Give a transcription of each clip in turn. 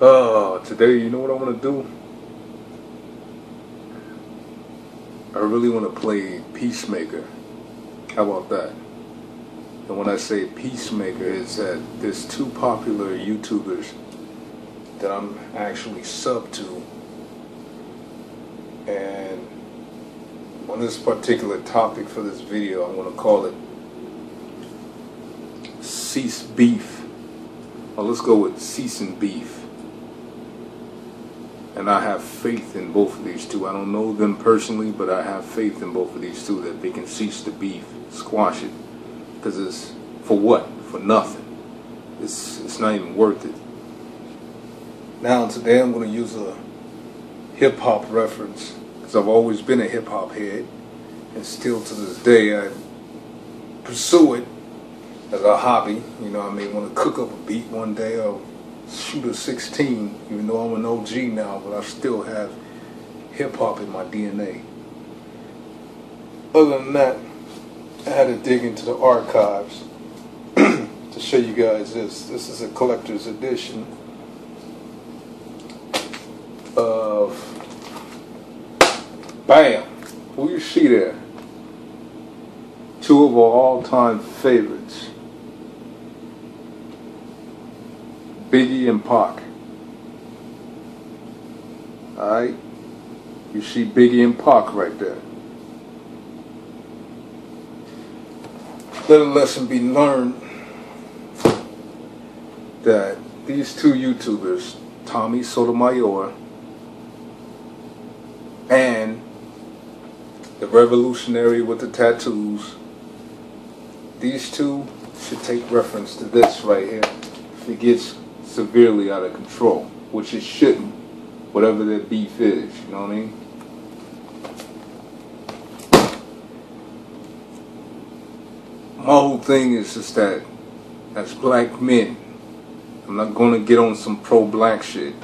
Today, you know what I want to do? I really want to play Peacemaker. How about that? And when I say Peacemaker, it's that there's two popular YouTubers that I'm actually sub to. And on this particular topic for this video, I'm going to call it Cease Beef. Well, let's go with Ceasing Beef. And I have faith in both of these two. I don't know them personally, but I have faith in both of these two that they can cease the beef, squash it. Because it's for what? For nothing. It's not even worth it. Now today I'm going to use a hip-hop reference, because I've always been a hip-hop head, and still to this day I pursue it as a hobby. You know, I may want to cook up a beat one day or shoot a 16, even though I'm an OG now, but I still have hip-hop in my DNA. Other than that, I had to dig into the archives to show you guys this. This is a collector's edition of, bam, who you see there? Two of our all-time favorites, Biggie and Pac. Alright? You see Biggie and Pac right there. Let a lesson be learned that these two YouTubers, TjSotomayor and the Revolutionary with the Tattoos, these two should take reference to this right here. If it gets severely out of control, which it shouldn't, whatever their beef is, you know what I mean? My whole thing is just that as black men, I'm not going to get on some pro-black shit,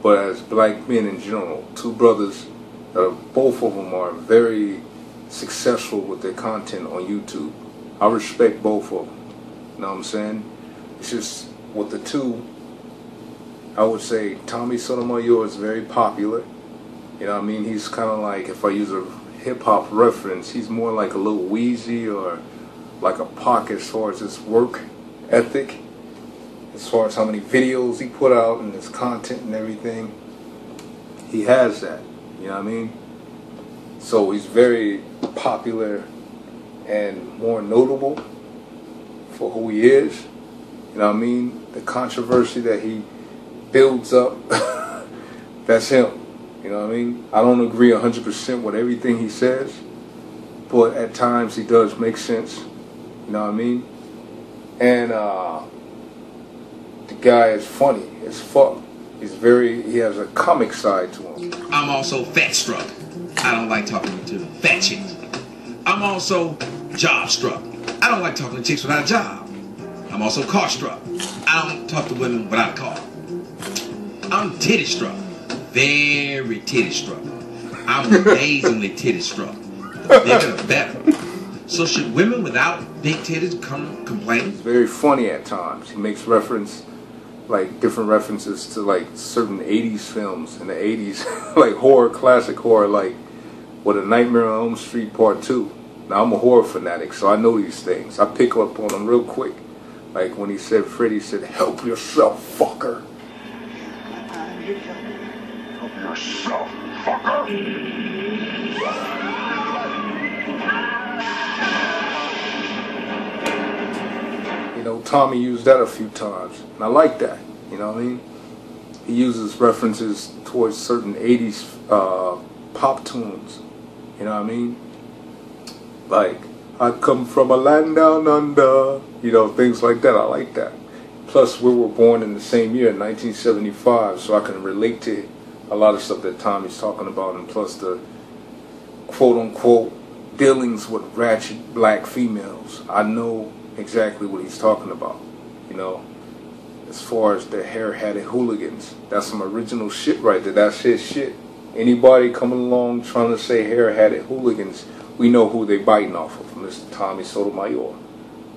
but as black men in general, two brothers, both of them are very successful with their content on YouTube. I respect both of them, you know what I'm saying? It's just with the two, I would say TjSotomayor is very popular. You know what I mean? He's kind of like, if I use a hip-hop reference, he's more like a Lil Weezy or like a Pac as far as his work ethic, as far as how many videos he put out and his content and everything. He has that, you know what I mean? So he's very popular and more notable for who he is. You know what I mean? The controversy that he builds up, that's him. You know what I mean? I don't agree 100% with everything he says, but at times he does make sense. You know what I mean? And the guy is funny as fuck. He has a comic side to him. I'm also fat struck. I don't like talking to fat chicks. I'm also job struck. I don't like talking to chicks without a job. I'm also car struck. I don't talk to women without a car. I'm titty struck. Very titty struck. I'm amazingly titty struck. The bigger the better. So should women without big titties complain? It's very funny at times. He makes different references to like certain 80s films in the 80s, like horror, classic horror, like with A Nightmare on Elm Street Part 2. Now I'm a horror fanatic, so I know these things. I pick up on them real quick. Like when he said, Freddy said, "Help yourself, fucker." Help yourself, fucker. You know, Tommy used that a few times, and I like that. You know what I mean? He uses references towards certain 80s pop tunes. You know what I mean? Like, I come from a land down under. You know, things like that. I like that. Plus, we were born in the same year, 1975, so I can relate to a lot of stuff that Tommy's talking about, and plus the quote-unquote dealings with ratchet black females. I know exactly what he's talking about, you know, as far as the hair-hatted hooligans. That's some original shit right there. That's his shit. Anybody coming along trying to say hair-hatted hooligans, we know who they biting off of, Mr. TjSotomayor.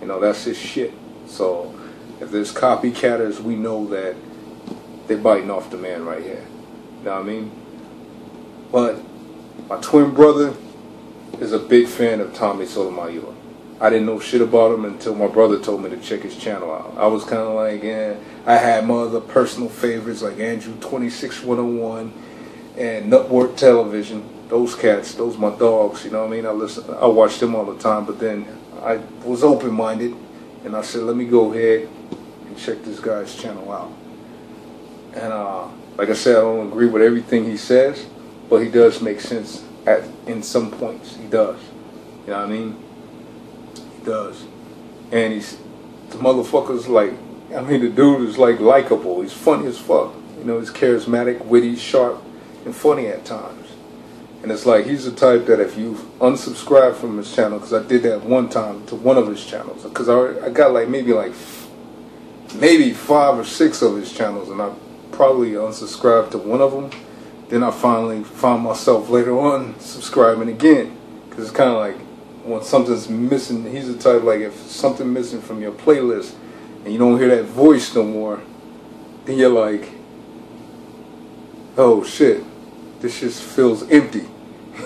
You know, that's his shit. So if there's copycatters, we know that they biting off the man right here. You know what I mean? But my twin brother is a big fan of TjSotomayor. I didn't know shit about him until my brother told me to check his channel out. I was kind of like, yeah. I had my other personal favorites like Andrew 26101 and Nutwork Television. Those cats, those my dogs. You know what I mean? I watched them all the time. But then I was open-minded, and I said, let me go ahead and check this guy's channel out. And like I said, I don't agree with everything he says, but he does make sense in some points. He does. You know what I mean? He does. And the motherfucker's like, I mean, the dude is like likable. He's funny as fuck. You know, he's charismatic, witty, sharp, and funny at times. And it's like, he's the type that if you unsubscribe from his channel, because I did that one time to one of his channels, because I got like maybe 5 or 6 of his channels, and I probably unsubscribed to one of them. Then I finally found myself later on subscribing again, because it's kind of like when something's missing. He's the type like, if something missing from your playlist and you don't hear that voice no more, then you're like, oh shit, this just feels empty.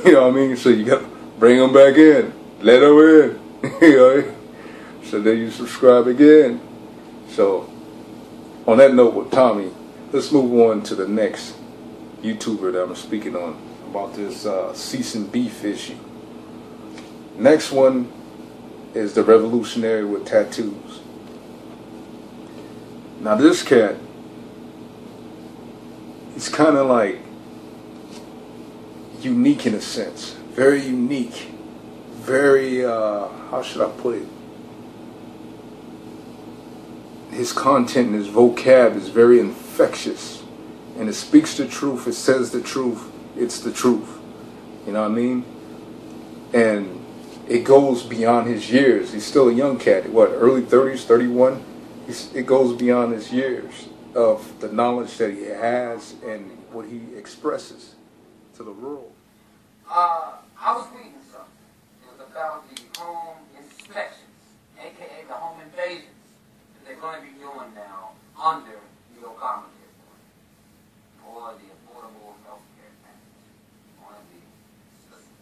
You know what I mean? So you gotta bring them back in, let them in. You know? So then you subscribe again. So on that note with Tommy, let's move on to the next YouTuber that I'm speaking on about this ceasing beef issue. Next one is DaREVOLUTIONARYWitDaTattoos. Now this cat, he's kind of like unique in a sense. Very unique. Very, how should I put it? His content and his vocab is very infectious. And it speaks the truth. It says the truth. It's the truth. You know what I mean? And it goes beyond his years. He's still a young cat. What, early 30s, 31? It goes beyond his years of the knowledge that he has and what he expresses to the world. I was reading something. It was about the home inspections, aka the home invasions, that they're going to be doing now under the Obamacare plan, or the Affordable Health Care Package, one of the systems.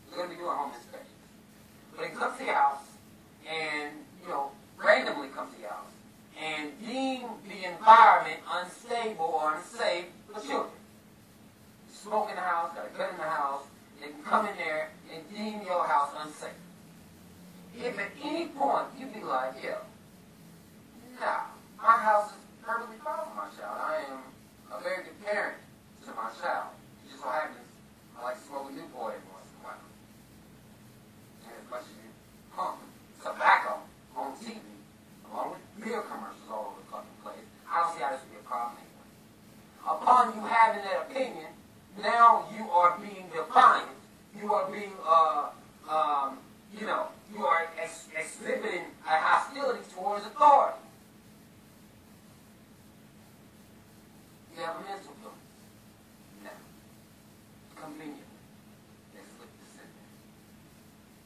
They're going to be doing home inspections. But it comes to your house, and, you know, randomly comes to your house, and deem the environment unstable or unsafe for children. Smoke in the house, got a gun in the house, they can come in there and deem your house unsafe. If at any point you be like, yeah, nah, my house is perfectly fine for my child. I am a very good parent to my child. It just so happens I like to smoke a Newport every once in a while. And as much as you pump tobacco on TV, along with beer commercials all over the fucking place, I don't see how this would be a problem anyway. Upon you having that opinion, now you are being defiant. You are being, you know, you are exhibiting a hostility towards authority. You have a mental illness. Now, conveniently, they slip this in there.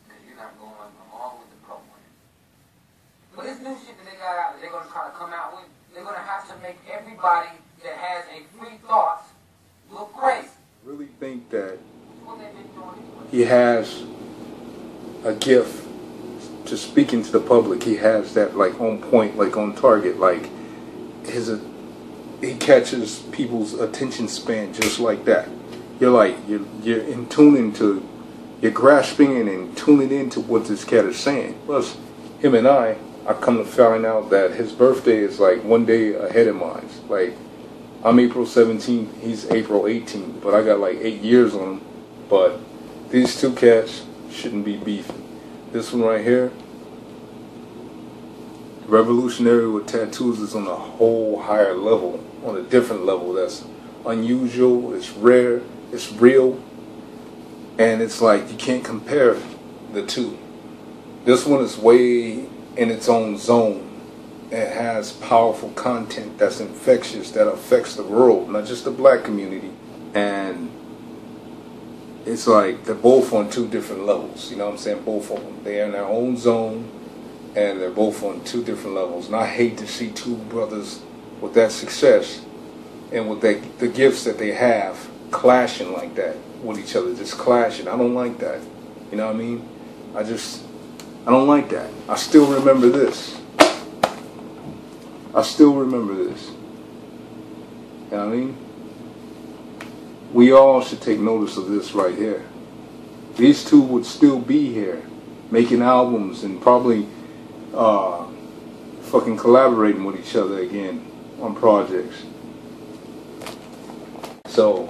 Because you're not going along with the program. But this new shit that they got out, that they're going to try to come out with, they're going to have to make everybody that has a free thought look crazy. Really think that he has a gift to speaking to the public. He has that like on point, like on target, like he catches people's attention span just like that. You're like you're in tuning to, you're grasping and tuning into what this cat is saying. Plus, him and I come to find out that his birthday is like one day ahead of mine. Like, I'm April 17th, he's April 18th, but I got like 8 years on him. But these two cats shouldn't be beefing. This one right here, DaREVOLUTIONARYWitDaTattoos, is on a whole higher level, on a different level that's unusual, it's rare, it's real, and it's like you can't compare the two. This one is way in its own zone. It has powerful content that's infectious, that affects the world, not just the black community. And it's like they're both on two different levels. You know what I'm saying? Both of them. They're in their own zone, and they're both on two different levels. And I hate to see two brothers with that success and with the gifts that they have clashing like that with each other, just clashing. I don't like that. You know what I mean? I don't like that. I still remember this. I still remember this. You know what I mean? We all should take notice of this right here. These two would still be here making albums and probably fucking collaborating with each other again on projects. So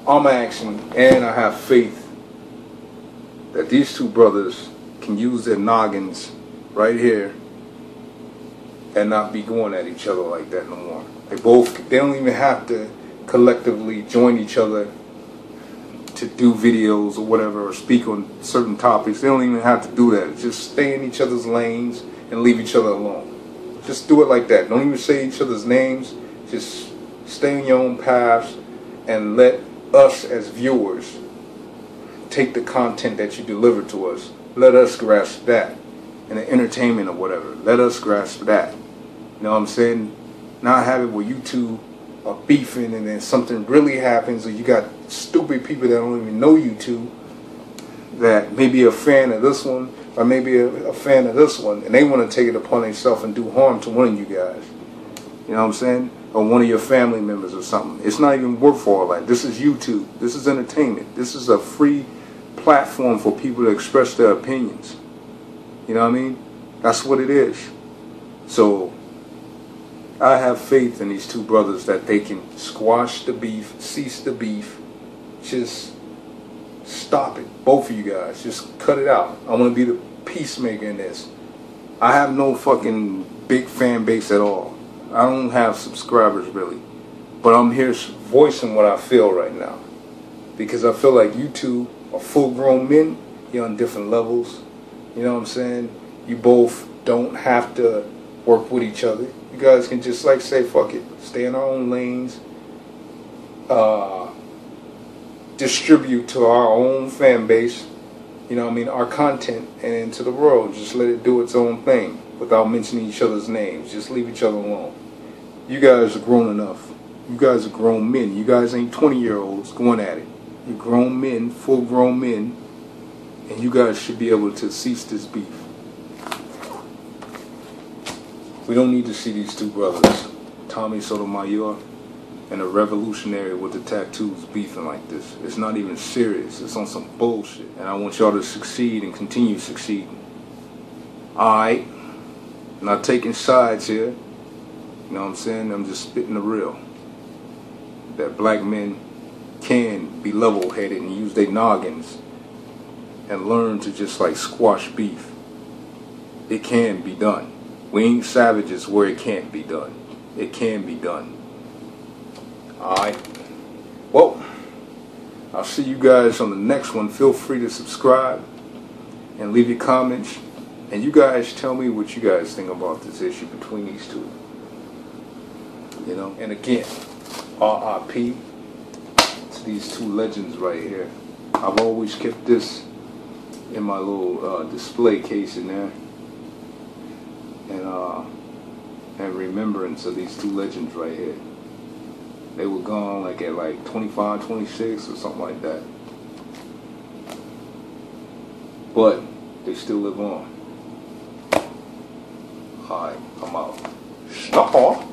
I'm asking, and I have faith that these two brothers can use their noggins right here and not be going at each other like that no more. They don't even have to collectively join each other to do videos or whatever, or speak on certain topics. They don't even have to do that. Just stay in each other's lanes and leave each other alone. Just do it like that. Don't even say each other's names. Just stay on your own paths and let us as viewers take the content that you deliver to us. Let us grasp that. And the entertainment or whatever. Let us grasp that. You know what I'm saying? Not have it where you two are beefing and then something really happens, or you got stupid people that don't even know you two that may be a fan of this one or maybe a fan of this one, and they want to take it upon themselves and do harm to one of you guys. You know what I'm saying? Or one of your family members or something. It's not even worth all that. This is YouTube. This is entertainment. This is a free platform for people to express their opinions. You know what I mean? That's what it is. So I have faith in these two brothers that they can squash the beef, cease the beef, just stop it. Both of you guys, just cut it out. I want to be the peacemaker in this. I have no fucking big fan base at all. I don't have subscribers really, but I'm here voicing what I feel right now, because I feel like you two are full-grown men. You're on different levels. You know what I'm saying? You both don't have to work with each other. You guys can just like say, fuck it, stay in our own lanes, distribute to our own fan base, you know what I mean, our content, and into the world. Just let it do its own thing without mentioning each other's names. Just leave each other alone. You guys are grown enough. You guys are grown men. You guys ain't 20-year-olds going at it. You're grown men, full-grown men, and you guys should be able to cease this beef. We don't need to see these two brothers, TjSotomayor and a revolutionary with the tattoos, beefing like this. It's not even serious. It's on some bullshit. And I want y'all to succeed and continue succeeding. Alright? Not taking sides here. You know what I'm saying? I'm just spitting the real. That black men can be level-headed and use their noggins and learn to just like squash beef. It can be done. We ain't savages where it can't be done. It can be done. Alright. Well, I'll see you guys on the next one. Feel free to subscribe and leave your comments. And you guys tell me what you guys think about this issue between these two. You know, and again, RIP to these two legends right here. I've always kept this in my little display case in there. And remembrance of these two legends right here. They were gone like at like 25, 26 or something like that. But they still live on. Alright, I'm out. Stop off.